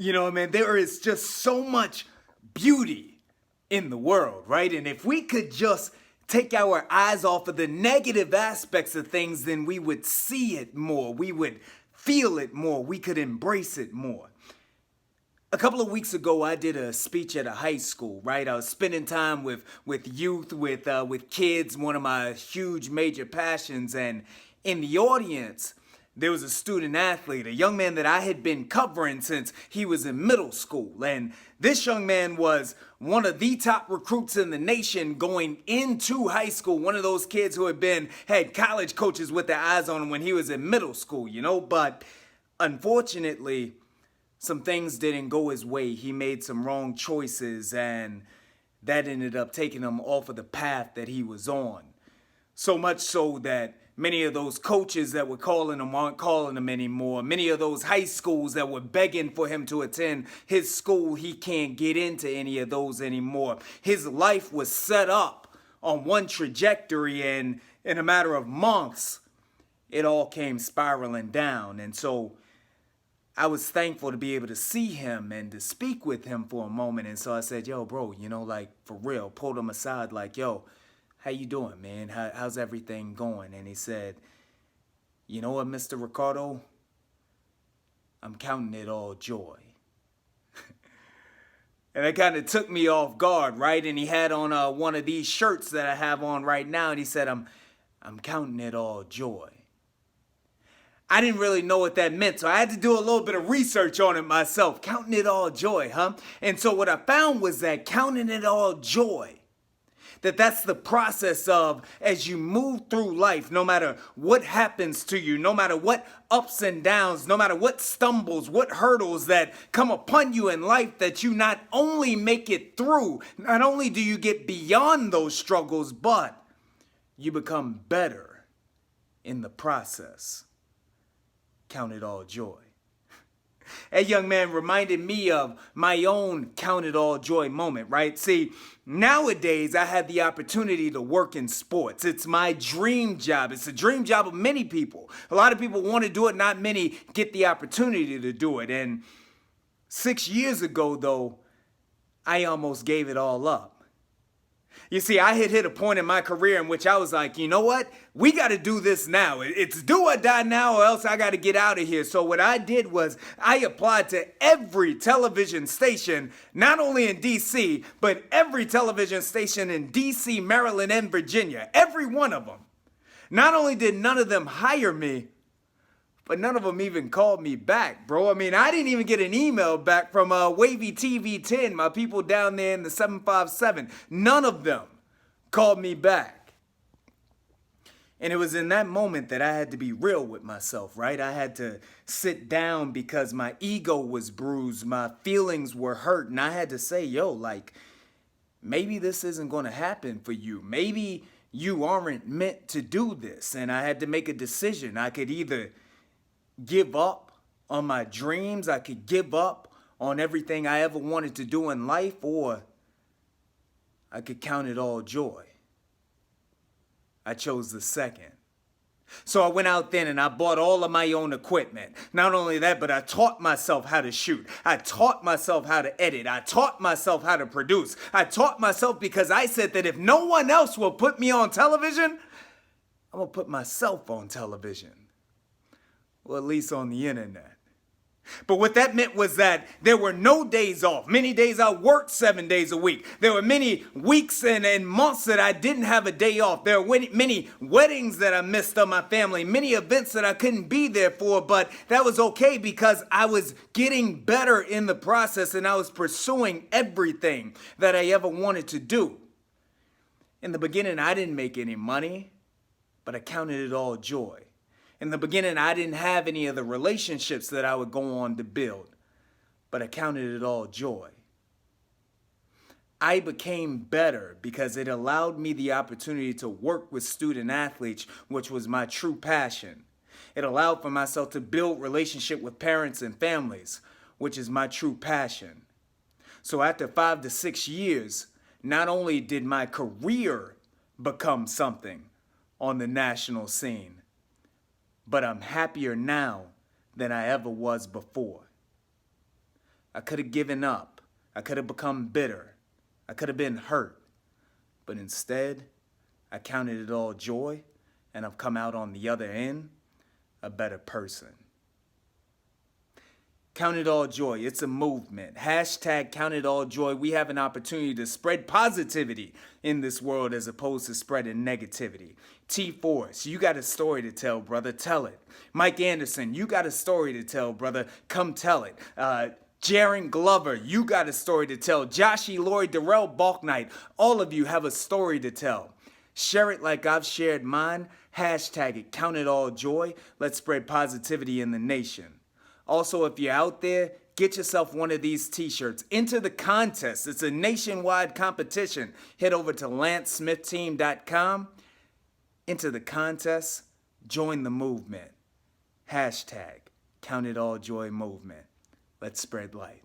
You know, man, there is just so much beauty in the world, right? And if we could just take our eyes off of the negative aspects of things, then we would see it more. We would feel it more. We could embrace it more. A couple of weeks ago, I did a speech at a high school, right? I was spending time with youth, with kids, one of my huge major passions. And in the audience, there was a student athlete, a young man that I had been covering since he was in middle school. And this young man was one of the top recruits in the nation going into high school. One of those kids who had college coaches with their eyes on him when he was in middle school, you know? But unfortunately, some things didn't go his way. He made some wrong choices, and that ended up taking him off of the path that he was on. So much so that many of those coaches that were calling him aren't calling him anymore. Many of those high schools that were begging for him to attend his school, he can't get into any of those anymore. His life was set up on one trajectory, and in a matter of months, it all came spiraling down. And so I was thankful to be able to see him and to speak with him for a moment. And so I said, yo, bro, like, for real, pulled him aside like, yo, how you doing, man? How's everything going? And he said, you know what, Mr. Ricardo? I'm counting it all joy. And it kind of took me off guard, right? And he had on one of these shirts that I have on right now. And he said, I'm counting it all joy. I didn't really know what that meant, so I had to do a little bit of research on it myself. Counting it all joy, huh? And so what I found was that counting it all joy, that's the process of, as you move through life, no matter what happens to you, no matter what ups and downs, no matter what stumbles, what hurdles that come upon you in life, that you not only make it through, not only do you get beyond those struggles, but you become better in the process. Count it all joy. That young man reminded me of my own count it all joy moment, right? See, nowadays I have the opportunity to work in sports. It's my dream job. It's a dream job of many people. A lot of people want to do it. Not many get the opportunity to do it. And 6 years ago, though, I almost gave it all up. You see, I had hit a point in my career in which I was like, you know what? We got to do this now. It's do or die now, or else I got to get out of here. So what I did was I applied to every television station, not only in D.C., but every television station in D.C., Maryland, and Virginia. Every one of them. Not only did none of them hire me, but none of them even called me back, bro. I mean, I didn't even get an email back from Wavy TV 10, my people down there in the 757. None of them called me back. And it was in that moment that I had to be real with myself, right? I had to sit down because my ego was bruised, my feelings were hurt, and I had to say, yo, like, maybe this isn't going to happen for you. Maybe you aren't meant to do this. And I had to make a decision. I could either give up on my dreams, I could give up on everything I ever wanted to do in life, or I could count it all joy. I chose the second. So I went out then and I bought all of my own equipment. Not only that, but I taught myself how to shoot. I taught myself how to edit. I taught myself how to produce. I taught myself because I said that if no one else will put me on television, I'm going to put myself on television. Well, at least on the internet. But what that meant was that there were no days off. Many days I worked 7 days a week. There were many weeks and months that I didn't have a day off. There were many weddings that I missed of my family, many events that I couldn't be there for, but that was okay because I was getting better in the process and I was pursuing everything that I ever wanted to do. In the beginning, I didn't make any money, but I counted it all joy. In the beginning, I didn't have any of the relationships that I would go on to build, but I counted it all joy. I became better because it allowed me the opportunity to work with student athletes, which was my true passion. It allowed for myself to build relationship with parents and families, which is my true passion. So after 5 to 6 years, not only did my career become something on the national scene, but I'm happier now than I ever was before. I could have given up. I could have become bitter. I could have been hurt. But instead, I counted it all joy, and I've come out on the other end a better person. Count it all joy. It's a movement. Hashtag count it all joy. We have an opportunity to spread positivity in this world as opposed to spreading negativity. T-Force, you got a story to tell, brother. Tell it. Mike Anderson, you got a story to tell, brother. Come tell it. Jaron Glover, you got a story to tell. Joshy, Lori, Darrell, Balknight, all of you have a story to tell. Share it like I've shared mine. Hashtag it. Count it all joy. Let's spread positivity in the nation. Also, if you're out there, get yourself one of these t-shirts. Enter the contest. It's a nationwide competition. Head over to lancesmithteam.com. Enter the contest. Join the movement. Hashtag Count It All Joy movement. Let's spread light.